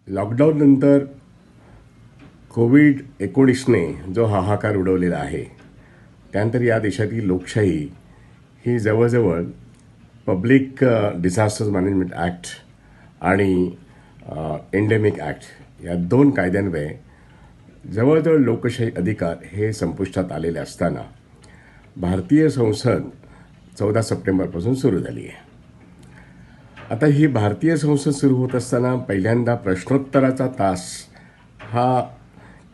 लॉकडाऊननंतर कोविड-19ने जो हाहाकार उडवलेला आहे, त्यानंतर या देशातील लोकशाही ही जवळजवळ पब्लिक डिझास्टर मॅनेजमेंट ॲक्ट आणि एंडेमिक ॲक्ट या दोन कायद्यांमुळे जवळजवळ लोकशाही अधिकार हे संपुष्टात आलेले असताना भारतीय संसद 14 सप्टेंबरपासून सुरू झाली आहे. आता ही भारतीय संसद सुरू होत असताना पहिल्यांदा प्रश्नोत्तराचा तास हा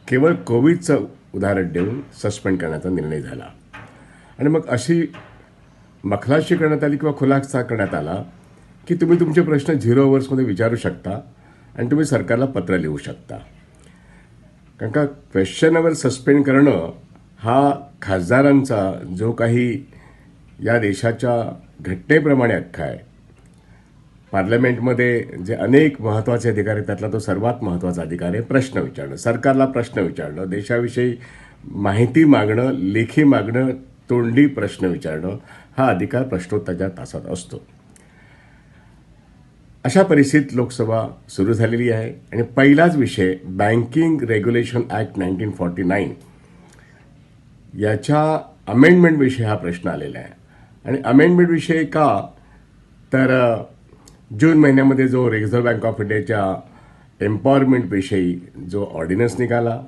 केवळ कोविडचं उदाहरण देऊन सस्पेंड करण्याचा निर्णय झाला आणि मग अशी मखलाशी करण्यात आली किंवा खुलासा करण्यात आला की तुम्ही तुमचे प्रश्न 0 अवर्समध्ये विचारू शकता आणि तुम्ही सरकारला पत्र लिहू शकता. कारण का क्वेश्चन अवर सस्पेंड करणं हा खासदारांचा जो काही या देशाच्या घटनेप्रमाणे हक्क आहे. पार्लमेंटमध्ये जे अनेक महत्त्वाचे अधिकार आहेत त्यातला तो सर्वात महत्त्वाचा अधिकार आहे प्रश्न विचारणं, सरकारला प्रश्न विचारणं, देशाविषयी माहिती मागणं, लेखी मागणं, तोंडी प्रश्न विचारणं हा अधिकार प्रश्नोत्तराच्या तासात असतो. अशा परिस्थितीत लोकसभा सुरू झालेली आहे आणि पहिलाच विषय बँकिंग रेग्युलेशन ॲक्ट 1949 याच्या अमेंडमेंटविषयी हा प्रश्न आलेला आहे. आणि अमेंडमेंटविषयी का तर जून महिन्यामध्ये जो रिझर्व्ह बँक ऑफ इंडियाच्या एम्पॉवरमेंटविषयी जो ऑर्डिनन्स निघाला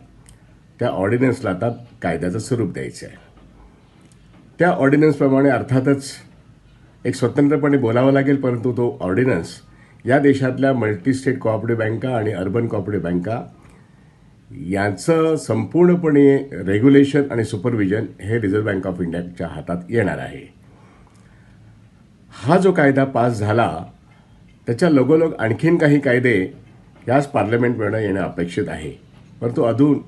त्या ऑर्डिनन्सला आता कायद्याचं स्वरूप द्यायचं आहे. त्या ऑर्डिनन्सप्रमाणे अर्थातच एक स्वतंत्रपणे बोलावं लागेल, परंतु तो ऑर्डिनन्स या देशातल्या मल्टी स्टेट कोऑपरेटिव्ह बँका आणि अर्बन कोऑपरेटिव्ह बँका यांचं संपूर्णपणे रेग्युलेशन आणि सुपरविजन हे रिझर्व्ह बँक ऑफ इंडियाच्या हातात येणार आहे. हा जो कायदा पास झाला त्याच्या लगोलग आणखीन काही कायदे याच पार्लमेंटमध्ये येणं अपेक्षित आहे. परंतु अजून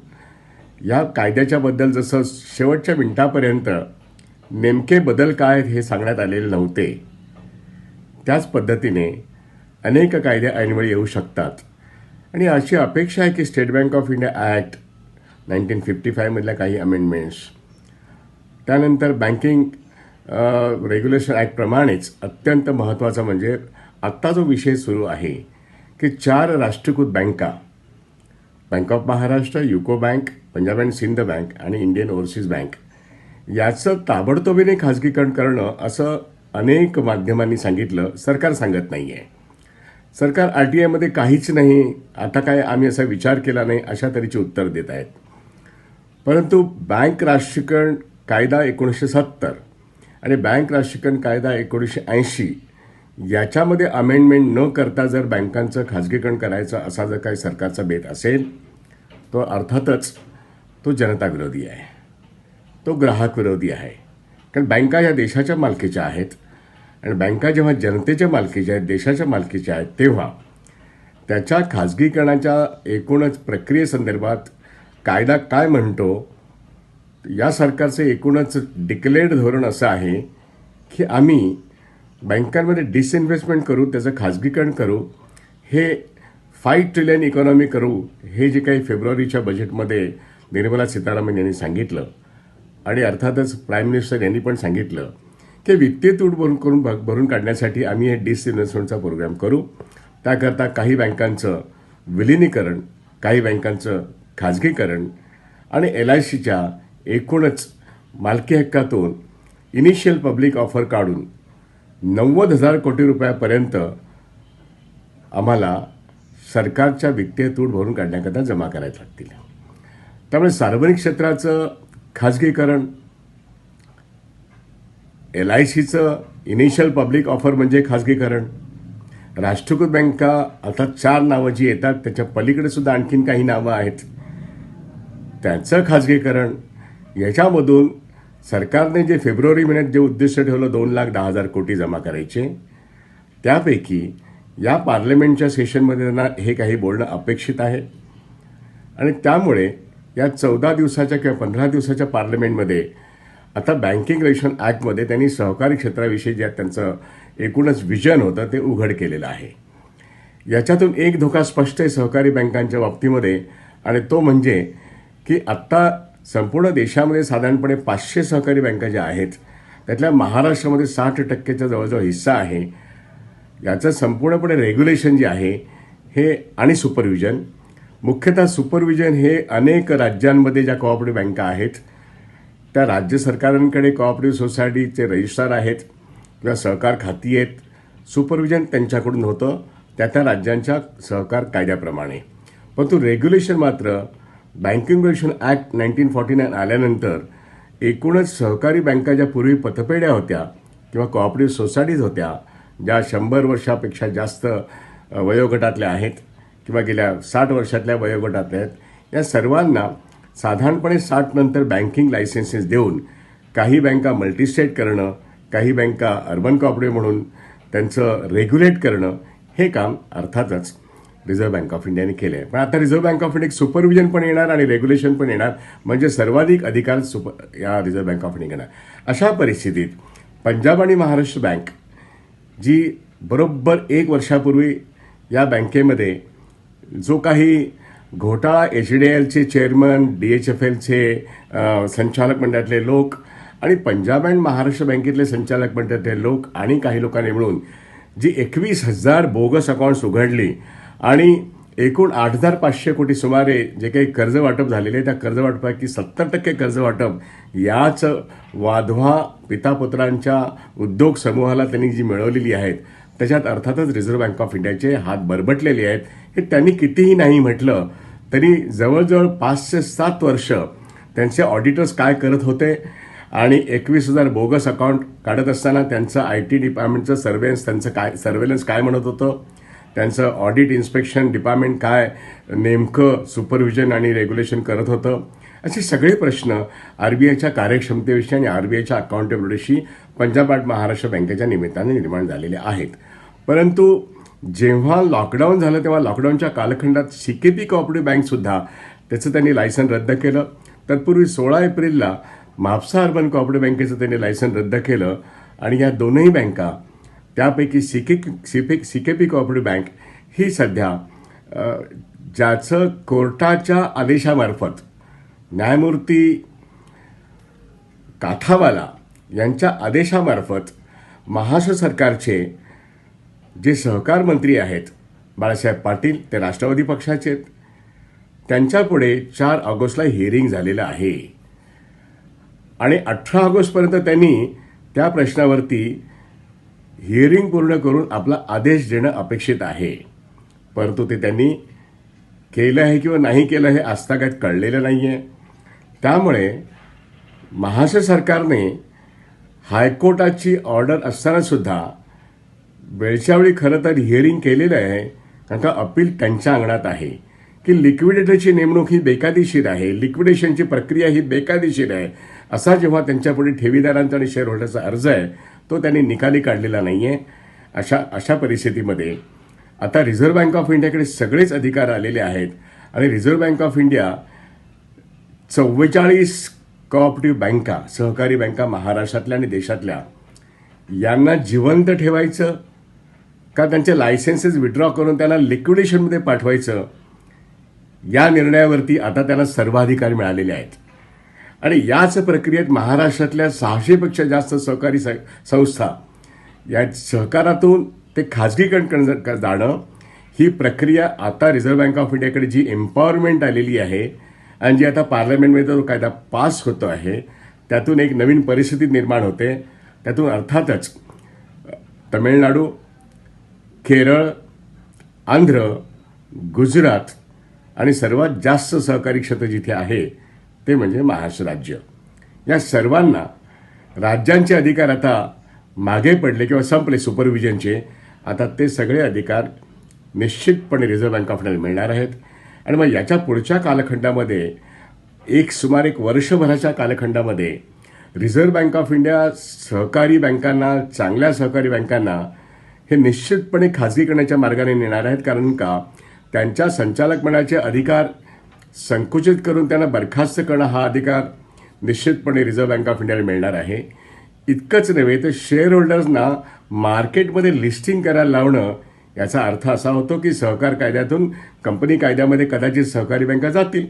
या कायद्याच्याबद्दल जसं शेवटच्या मिनिटापर्यंत नेमके बदल काय हे सांगण्यात आलेले नव्हते, त्याच पद्धतीने अनेक कायदे ऐनवेळी येऊ शकतात. आणि अशी अपेक्षा आहे की state bank of India act 1955 मधल्या काही अमेंडमेंट्स, त्यानंतर बँकिंग रेग्युलेशन ॲक्टप्रमाणेच अत्यंत महत्त्वाचं म्हणजे आत्ता जो विषय सुरू आहे की 4 राष्ट्रीयकृत बँका, Bank of Maharashtra, UCO Bank, Punjab and Sind Bank आणि इंडियन ओव्हरसीज बँक याचं ताबडतोबीने खाजगीकरण करणं असं अनेक माध्यमांनी सांगितलं. सरकार सांगत नाही आहे. सरकार RTIमध्ये काहीच नाही, आता काय आम्ही असा विचार केला नाही अशा तऱ्हेची उत्तर देत आहेत. परंतु बँक राष्ट्रीयकरण कायदा 1970 आणि बँक राष्ट्रीयकरण कायदा 1980 याच्यामध्ये अमेंडमेंट न करता जर बँकांचं खाजगीकरण करायचं असा जर काही सरकारचा बेत असेल तो अर्थातच तो जनताविरोधी आहे, तो ग्राहक विरोधी आहे. कारण बँका या देशाच्या मालकीच्या आहेत आणि बँका जेव्हा जनतेच्या मालकीच्या आहेत, देशाच्या मालकीच्या आहेत, तेव्हा त्याच्या खाजगीकरणाच्या एकूणच प्रक्रियेसंदर्भात कायदा काय म्हणतो या सरकारचं एकूणच डिक्लेअर्ड धोरण असं आहे की आम्ही बँकांमध्ये डिसइन्व्हेस्टमेंट करू, त्याचं खाजगीकरण करू, हे 5 ट्रिलियन इकॉनॉमी करू, हे जे काही फेब्रुवारीच्या बजेटमध्ये निर्मला सीतारामन यांनी सांगितलं. आणि अर्थातच प्राईम मिनिस्टर यांनी पण सांगितलं की वित्तीय तूट भरून काढण्यासाठी आम्ही हे डिसइन्व्हेस्टमेंटचा प्रोग्राम करू. त्याकरता काही बँकांचं विलिनीकरण, काही बँकांचं खाजगीकरण आणि LICच्या एकूणच मालकी हक्कातून इनिशियल पब्लिक ऑफर काढून 90,000 कोटी रुपयापर्यंत आम्हाला सरकारच्या वित्तीय तूट भरून काढण्याकरता जमा करायला लागतील. त्यामुळे सार्वजनिक क्षेत्राचं खाजगीकरण, LICचं इनिशियल पब्लिक ऑफर म्हणजे खाजगीकरण, राष्ट्रीयकृत बँका अर्थात 4 नावं जी येतात त्याच्या पलीकडे सुद्धा आणखीन काही नावं आहेत त्यांचं खाजगीकरण, याच्यामधून सरकारने जे फेब्रुवारी महिन्यात जे उद्दिष्ट ठेवलं 2,10,000 कोटी जमा करायचे, त्यापैकी या पार्लमेंटच्या सेशनमध्ये त्यांना हे काही बोलणं अपेक्षित आहे. आणि त्यामुळे या 14 दिवसाच्या किंवा 15 दिवसाच्या पार्लमेंटमध्ये आता बँकिंग रेग्युलेशन ॲक्टमध्ये त्यांनी सहकारी क्षेत्राविषयी जे त्यांचं एकूणच विजन होतं ते उघड केलेलं आहे. याच्यातून एक धोका स्पष्ट आहे सहकारी बँकांच्या बाबतीमध्ये आणि तो म्हणजे की आत्ता संपूर्ण देशामध्ये साधारणपणे 500 सहकारी बँका ज्या आहेत त्यातल्या महाराष्ट्रामध्ये 60% जवळजवळ हिस्सा आहे. याचं संपूर्णपणे रेग्युलेशन जे आहे हे आणि सुपरविजन, मुख्यतः सुपरविजन हे अनेक राज्यांमध्ये ज्या कोऑपरेटिव्ह बँका आहेत त्या राज्य सरकारांकडे कोऑपरेटिव्ह सोसायटीचे रजिस्ट्रार आहेत किंवा सहकार खाती आहेत. सुपरविजन त्यांच्याकडून होतं त्या राज्यांच्या सहकार कायद्याप्रमाणे. परंतु रेग्युलेशन मात्र बँकिंग रेग्युलेशन ॲक्ट 1949 आल्यानंतर एकूणच सहकारी बँका ज्या पूर्वी पतपेढ्या होत्या किंवा कोऑपरेटिव्ह सोसायटीज होत्या ज्या 100 वर्षापेक्षा जास्त वयोगटातल्या आहेत किंवा गेल्या 60 वर्षातल्या वयोगटातल्या आहेत, या सर्वांना साधारणपणे 60 नंतर बँकिंग लायसन्सेस देऊन काही बँका मल्टीस्टेट करणं, काही बँका अर्बन कोऑपरेटिव्ह म्हणून त्यांचं रेग्युलेट करणं हे काम अर्थातच रिझर्व्ह बँक ऑफ इंडियाने केलं आहे. पण आता reserve bank of India supervision पण येणार आणि रेग्युलेशन पण येणार, म्हणजे सर्वाधिक अधिकार या रिझर्व्ह बँक ऑफ इंडिया घेणार. अशा परिस्थितीत पंजाब आणि महाराष्ट्र बँक जी बरोबर 1 वर्षापूर्वी या बँकेमध्ये जो काही घोटाळा HDLचे चेअरमन, DHFLचे संचालक मंडळातले लोक आणि पंजाब अँड महाराष्ट्र बँकेतले संचालक मंडळातले लोक आणि काही लोकांनी मिळून जी 21,000 बोगस अकाउंट्स उघडली आणि एकूण 8,500 कोटी सुमारे जे काही कर्ज वाटप झालेले त्या कर्ज वाटपापैकी 70% कर्ज वाटप याच वाधवा पितापुत्रांच्या उद्योग समूहाला त्यांनी जी मिळवलेली आहेत त्याच्यात अर्थातच रिझर्व्ह बँक ऑफ इंडियाचे हात बरबटलेले आहेत. हे त्यांनी कितीही नाही म्हटलं तरी जवळजवळ 5 ते 7 वर्ष त्यांचे ऑडिटर्स काय करत होते आणि 21,000 बोगस अकाउंट काढत असताना त्यांचं IT डिपार्टमेंटचं सर्वेलन्स काय म्हणत होतं, त्यांचं ऑडिट इन्स्पेक्शन डिपार्टमेंट काय नेमकं सुपरविजन आणि रेग्युलेशन करत होतं, असे सगळे प्रश्न RBIच्या कार्यक्षमतेविषयी आणि RBIच्या अकाउंटेबिलिटीशी पंजाब अँड महाराष्ट्र बँकेच्या निमित्ताने निर्माण झालेले आहेत. परंतु जेव्हा लॉकडाऊन झालं तेव्हा लॉकडाऊनच्या कालखंडात CKP कोऑपरेटिव्ह बँकसुद्धा त्याचं त्यांनी लायसन रद्द केलं. तत्पूर्वी 16 एप्रिलला म्हापसा अर्बन कोऑपरेटिव्ह बँकेचं त्यांनी लायसन रद्द केलं आणि या दोनही बँका त्यापैकी CKP कोऑपरेटिव्ह बँक ही सध्या ज्याचं कोर्टाच्या आदेशामार्फत न्यायमूर्ती काथावाला यांच्या आदेशामार्फत महाराष्ट्र सरकारचे जे सहकार मंत्री आहेत बाळासाहेब पाटील, ते राष्ट्रवादी पक्षाचे आहेत, त्यांच्यापुढे 4 ऑगस्टला हिअरिंग झालेलं आहे आणि 18 ऑगस्टपर्यंत त्यांनी त्या प्रश्नावरती हिअरिंग पूर्ण करून आपला आदेश देणं अपेक्षित आहे. परंतु ते त्यांनी केलं आहे किंवा नाही केलं हे आजतागायत कळलेलं नाही आहे. त्यामुळे महाराष्ट्र सरकारने हायकोर्टाची ऑर्डर असतानासुद्धा वेळच्या वेळी खरं तर हिअरिंग केलेलं आहे, कारण का अपील त्यांच्या अंगणात आहे की लिक्विडेटरची नेमणूक ही बेकायदेशीर आहे, लिक्विडेशनची प्रक्रिया ही बेकायदेशीर आहे, असा जेव्हा त्यांच्यापुढे ठेवीदारांचा आणि शेअर होल्डरचा अर्ज आहे तो त्यांनी निकाली काढलेला नाही आहे. अशा परिस्थितीमध्ये आता रिझर्व्ह बँक ऑफ इंडियाकडे सगळेच अधिकार आलेले आहेत आणि reserve bank of India 44 cooperative बँका, सहकारी बँका महाराष्ट्रातल्या आणि देशातल्या यांना जिवंत ठेवायचं का त्यांचे लायसन्सेस विड्रॉ करून त्यांना लिक्विडेशनमध्ये पाठवायचं, या निर्णयावरती आता त्यांना सर्वाधिकार मिळालेले आहेत. आणि याच प्रक्रियेत महाराष्ट्रातल्या 600पेक्षा जास्त सहकारी संस्था या सहकारातून ते खाजगीकरण जाणं ही प्रक्रिया आता रिझर्व्ह बँक ऑफ इंडियाकडे जी एम्पॉवरमेंट आलेली आहे आणि जी आता पार्लमेंटमध्ये जो कायदा पास होतो आहे त्यातून एक नवीन परिस्थिती निर्माण होते. त्यातून अर्थातच तमिळनाडू, केरळ, आंध्र, गुजरात आणि सर्वात जास्त सहकारी क्षेत्र जिथे आहे ते म्हणजे महाराष्ट्र राज्य. या सर्वांना राज्यांचे अधिकार आता मागे पडले किंवा संपले सुपरविजनचे. आता ते सगळे अधिकार निश्चितपणे रिझर्व्ह बँक ऑफ इंडियाला मिळणार आहेत आणि मग याच्या पुढच्या कालखंडामध्ये सुमारे 1 वर्षभराच्या कालखंडामध्ये रिझर्व्ह बँक ऑफ इंडिया सहकारी बँकांना, चांगल्या सहकारी बँकांना हे निश्चितपणे खाजगीकरणाच्या मार्गाने नेणार आहेत. कारण का त्यांच्या संचालक मंडळाचे अधिकार संकुचित करून त्यांना बरखास्त करणं हा अधिकार निश्चितपणे रिझर्व्ह बँक ऑफ इंडियाला मिळणार आहे. इतकंच नव्हे तर शेअर होल्डर्सना मार्केटमध्ये लिस्टिंग करायला लावणं याचा अर्थ असा होतो की सहकार कायद्यातून कंपनी कायद्यामध्ये कदाचित सहकारी बँका जातील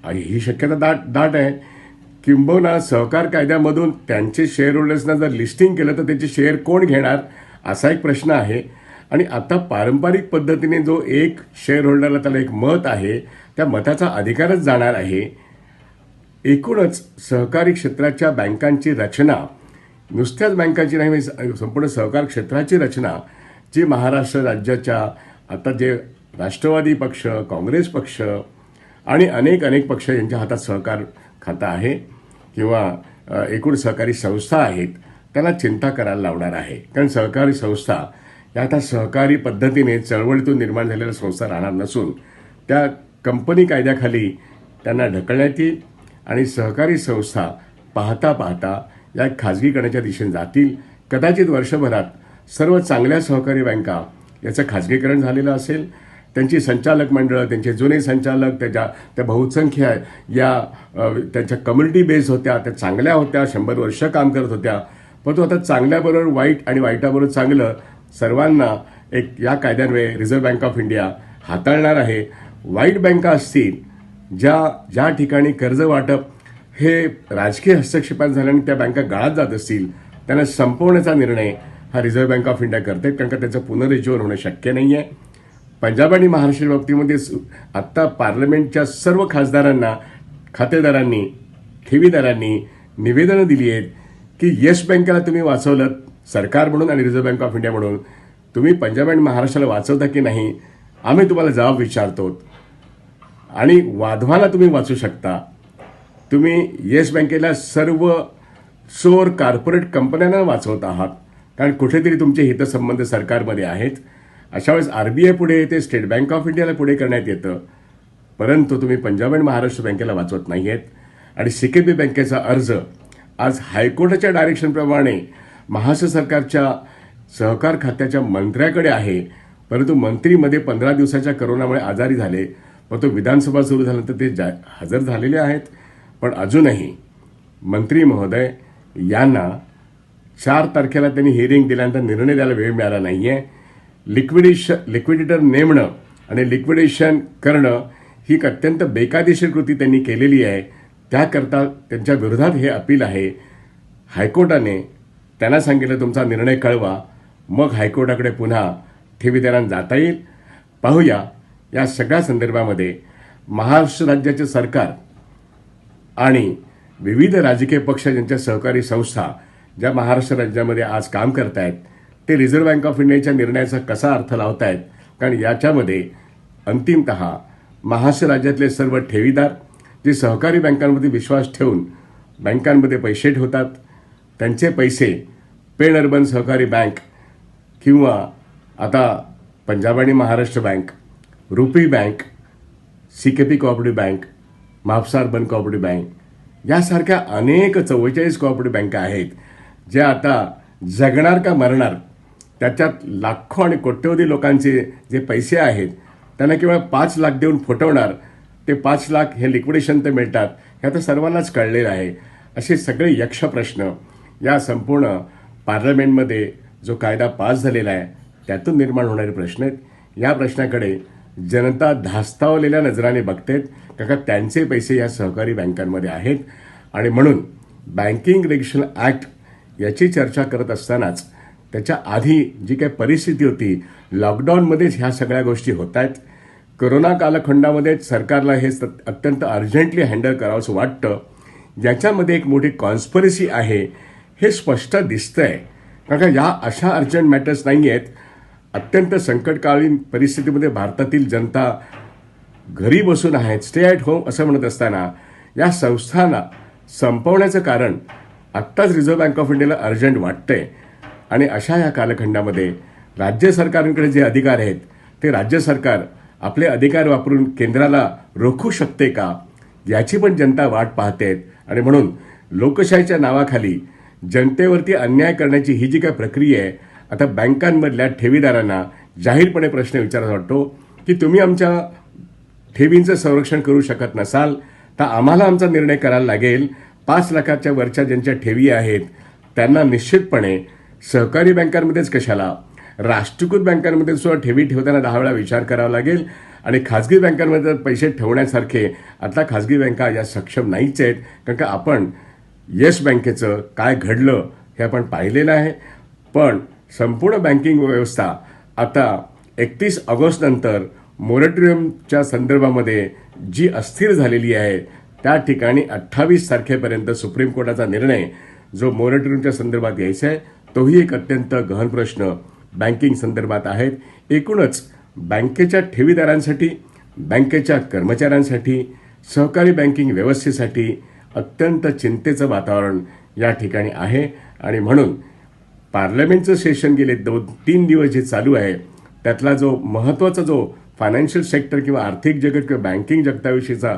आणि ही शक्यता दाट आहे. किंबहुना सहकार कायद्यामधून त्यांचे शेअर होल्डर्सना जर लिस्टिंग केलं तर त्याचे शेअर कोण घेणार असा एक प्रश्न आहे. आणि आता पारंपरिक पद्धतीने जो एक शेअर होल्डरला त्याला एक मत आहे, त्या मताचा अधिकारच जाणार आहे. एकूणच सहकारी क्षेत्राच्या बँकांची रचना, नुसत्याच बँकांची नाही, संपूर्ण सहकार क्षेत्राची रचना जी महाराष्ट्र राज्याच्या आता जे राष्ट्रवादी पक्ष, काँग्रेस पक्ष आणि अनेक अनेक पक्ष यांच्या हातात सहकार खातं आहे किंवा एकूण सहकारी संस्था आहेत, त्यांना चिंता करायला लावणार आहे. कारण सहकारी संस्था या आता सहकारी पद्धतीने चळवळीतून निर्माण झालेल्या संस्था राहणार नसून त्या कंपनी कायद्याखाली त्यांना ढकलण्यात येईल आणि सहकारी संस्था पाहता पाहता या खाजगीकरणाच्या दिशेने जातील. कदाचित वर्षभरात सर्व चांगल्या सहकारी बँका याचं खाजगीकरण झालेलं असेल. त्यांची संचालक मंडळं, त्यांचे जुने संचालक, त्या बहुसंख्य या त्यांच्या कम्युनिटी बेस होत्या, त्या चांगल्या होत्या, 100 वर्ष काम करत होत्या. परंतु आता चांगल्याबरोबर वाईट आणि वाईटाबरोबर चांगलं सर्वांना एक या कायद्यान्वये रिझर्व्ह बँक ऑफ इंडिया हाताळणार आहे. वाईट बँका असतील ज्या ठिकाणी कर्ज वाटप हे राजकीय हस्तक्षेपात झाल्याने त्या बँका गाळात जात असतील, त्यांना संपवण्याचा निर्णय हा रिझर्व्ह बँक ऑफ इंडिया करते, कारण का त्याचं पुनरुज्जीवन होणं शक्य नाही आहे. पंजाब आणि महाराष्ट्र बाबतीमध्ये आत्ता पार्लमेंटच्या सर्व खासदारांना, खातेदारांनी, ठेवीदारांनी निवेदनं दिली आहेत की येस बँकेला तुम्ही वाचवलं सरकार म्हणून आणि रिझर्व्ह बँक ऑफ इंडिया म्हणून, तुम्ही पंजाब आणि महाराष्ट्राला वाचवता की नाही आम्ही तुम्हाला जबाब विचारतो. आणि वाधवाला तुम्ही वाचू शकता. तुम्ही येस बँकेला सर्व चोर कॉर्पोरेट कंपन्यांना वाचवत आहात, कारण कुठेतरी तुमचे हितसंबंध सरकारमध्ये आहेत. अशा वेळेस RBI पुढे येते, स्टेट बँक ऑफ इंडियाला पुढे करण्यात येतं, परंतु तुम्ही पंजाब आणि महाराष्ट्र बँकेला वाचवत नाही आहेत. आणि CKB बँकेचा अर्ज आज हायकोर्टाच्या डायरेक्शनप्रमाणे महाराष्ट्र सरकारच्या सहकार खात्याच्या मंत्र्याकडे आहे, परंतु मंत्रीमध्ये 15 दिवसाच्या करोनामुळे आजारी झाले, परंतु विधानसभा सुरू झाल्यानंतर ते हजर झालेले आहेत. पण अजूनही मंत्री महोदय यांना 4 तारखेला त्यांनी हिअरिंग दिल्यानंतर निर्णय द्यायला वेळ मिळाला नाही आहे. लिक्विडेटर नेमणं आणि लिक्विडेशन करणं ही एक अत्यंत बेकायदेशीर कृती त्यांनी केलेली आहे. त्याकरता त्यांच्या विरोधात हे अपील आहे. हायकोर्टाने त्यांना सांगितलं तुमचा निर्णय कळवा, मग हायकोर्टाकडे पुन्हा ठेवीदारांना जाता येईल. पाहूया या सगळ्या संदर्भामध्ये महाराष्ट्र राज्याचे सरकार आणि विविध राजकीय पक्ष ज्यांच्या सहकारी संस्था ज्या महाराष्ट्र राज्यामध्ये आज काम करत आहेत, ते रिझर्व्ह बँक ऑफ इंडियाच्या निर्णयाचा कसा अर्थ लावत आहेत. कारण याच्यामध्ये अंतिमतः महाराष्ट्र राज्यातले सर्व ठेवीदार जे सहकारी बँकांमध्ये विश्वास ठेवून बँकांमध्ये पैसे ठेवतात, त्यांचे पैसे पेन अर्बन सहकारी बँक किंवा आता पंजाब आणि Maharashtra bank, RuPay bank, CKP cooperative bank, Mapusa urban cooperative bank यासारख्या अनेक 44 कोऑपरेटिव्ह बँका आहेत ज्या आता जगणार का मरणार, त्याच्यात लाखो आणि कोट्यवधी लोकांचे जे पैसे आहेत त्यांना केवळ 5 लाख देऊन फुटवणार. ते 5 लाख हे लिक्विडेशन तर मिळतात हे आता सर्वांनाच कळलेलं आहे. असे सगळे यक्ष प्रश्न या संपूर्ण पार्लमेंटमध्ये जो कायदा पास झालेला आहे त्यातून निर्माण होणारे प्रश्न आहेत. या प्रश्नाकडे जनता धास्तावलेल्या नजराने बघतेत, कारण का त्यांचे पैसे या सहकारी बँकांमध्ये आहेत. आणि म्हणून बँकिंग रेग्युलेशन ॲक्ट याची चर्चा करत असतानाच त्याच्या आधी जी काही परिस्थिती होती, लॉकडाऊनमध्येच ह्या सगळ्या गोष्टी होत आहेत. कोरोना कालखंडामध्ये सरकारला हे अत्यंत अर्जंटली हँडल करावंसं वाटतं. याच्यामध्ये एक मोठी कॉन्स्पिरसी आहे हे स्पष्ट दिसतंय, कारण का या अशा अर्जंट मॅटर्स नाही आहेत. अत्यंत संकटकालीन परिस्थितीमध्ये भारतातील जनता घरी बसून आहेत, स्टे ॲट होम असं म्हणत असताना या संस्थांना संपवण्याचं कारण आत्ताच रिझर्व्ह बँक ऑफ इंडियाला अर्जंट वाटतंय. आणि अशा या कालखंडामध्ये राज्य सरकारांकडे जे अधिकार आहेत ते राज्य सरकार आपले अधिकार वापरून केंद्राला रोखू शकते का, याची पण जनता वाट पाहते. आणि म्हणून लोकशाहीच्या नावाखाली जनतेवरती अन्याय करण्याची ही जी काही प्रक्रिया आहे, आता बँकांमधल्या ठेवीदारांना जाहीरपणे प्रश्न विचारायला वाटतो की तुम्ही आमच्या ठेवींचं संरक्षण करू शकत नसाल तर आम्हाला आमचा निर्णय करायला लागेल. 5 लाखाच्या वरच्या ज्यांच्या ठेवी आहेत त्यांना निश्चितपणे सहकारी बँकांमध्येच कशाला, राष्ट्रीयकृत बँकांमध्ये सुद्धा ठेवी ठेवताना 10 वेळा विचार करावा लागेल. आणि खाजगी बँकांमध्ये पैसे ठेवण्यासारखे आता खाजगी बँका या सक्षम नाहीच आहेत, कारण का आपण येस बँकेचं काय घडलं हे आपण पाहिलेलं आहे. पण संपूर्ण बँकिंग व्यवस्था आता 31 ऑगस्ट नंतर मोरेटोरियमच्या संदर्भामध्ये जी अस्थिर झालेली आहे त्या ठिकाणी 28 तारखेपर्यंत सुप्रीम कोर्टाचा निर्णय जो मोरेटोरियमच्या संदर्भात यायचा आहे तोही एक अत्यंत गहन प्रश्न बँकिंग संदर्भात आहेत. एकूणच बँकेच्या ठेवीदारांसाठी, बँकेच्या कर्मचाऱ्यांसाठी, सहकारी बँकिंग व्यवस्थेसाठी अत्यंत चिंतेचं वातावरण या ठिकाणी आहे. आणि म्हणून पार्लमेंटचं सेशन गेले 2-3 दिवस जे चालू आहे त्यातला जो महत्त्वाचा जो फायनान्शियल सेक्टर किंवा आर्थिक जगत किंवा बँकिंग जगताविषयीचा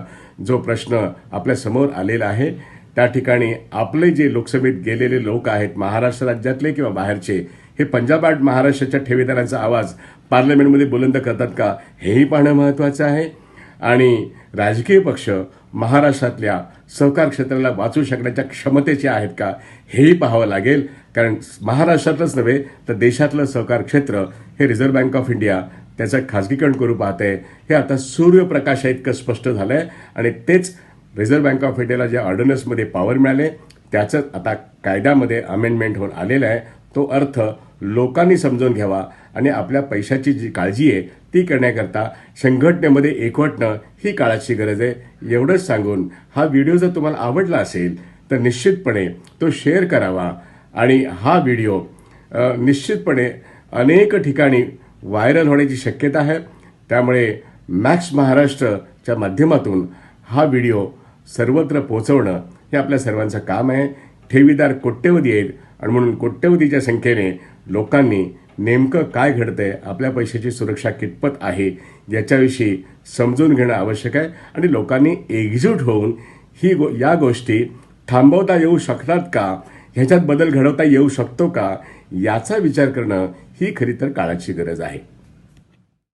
जो प्रश्न आपल्या समोर आलेला आहे त्या ठिकाणी आपले जे लोकसभेत गेलेले लोक आहेत महाराष्ट्र राज्यातले किंवा बाहेरचे हे पंजाब अँड महाराष्ट्राच्या ठेवीदारांचा आवाज पार्लमेंटमध्ये बुलंद करतात का हेही पाहणं महत्त्वाचं आहे. आणि राजकीय पक्ष महाराष्ट्रातल्या सहकार क्षेत्राला वाचू शकण्याच्या क्षमतेचे आहेत का हेही पाहावं लागेल. कारण महाराष्ट्रातलंच नव्हे तर देशातलं सहकार क्षेत्र हे रिझर्व्ह बँक ऑफ इंडिया त्याचं खाजगीकरण करू पाहते हे आता सूर्यप्रकाशा इतकं स्पष्ट झालं आहे. आणि तेच रिझर्व्ह बँक ऑफ इंडियाला ज्या ऑर्डिनन्समध्ये पॉवर मिळाले त्याचंच आता कायद्यामध्ये अमेंडमेंट होऊन आलेलं आहे. तो अर्थ लोकांनी समजून घ्यावा आणि आपल्या पैशाची जी काळजी आहे ती करण्याकरता संघटनेमध्ये एकवटणं ही काळाची गरज आहे. एवढंच सांगून हा व्हिडिओ जर तुम्हाला आवडला असेल तर निश्चितपणे तो शेअर करावा. आणि हा व्हिडिओ निश्चितपणे अनेक ठिकाणी व्हायरल होण्याची शक्यता आहे. त्यामुळे मॅक्स महाराष्ट्रच्या माध्यमातून हा व्हिडिओ सर्वत्र पोहोचवणं हे आपल्या सर्वांचं काम आहे. ठेवीदार कोट्यवधी आहेत आणि म्हणून कोट्यवधीच्या संख्येने लोकांनी नेमकं काय घडतंय, आपल्या पैशाची सुरक्षा कितपत आहे याच्याविषयी समजून घेणं आवश्यक आहे. आणि लोकांनी एकजूट होऊन या गोष्टी थांबवता येऊ शकतात का, ह्याच्यात बदल घडवता येऊ शकतो का याचा विचार करणं ही खरी तर काळाची गरज आहे.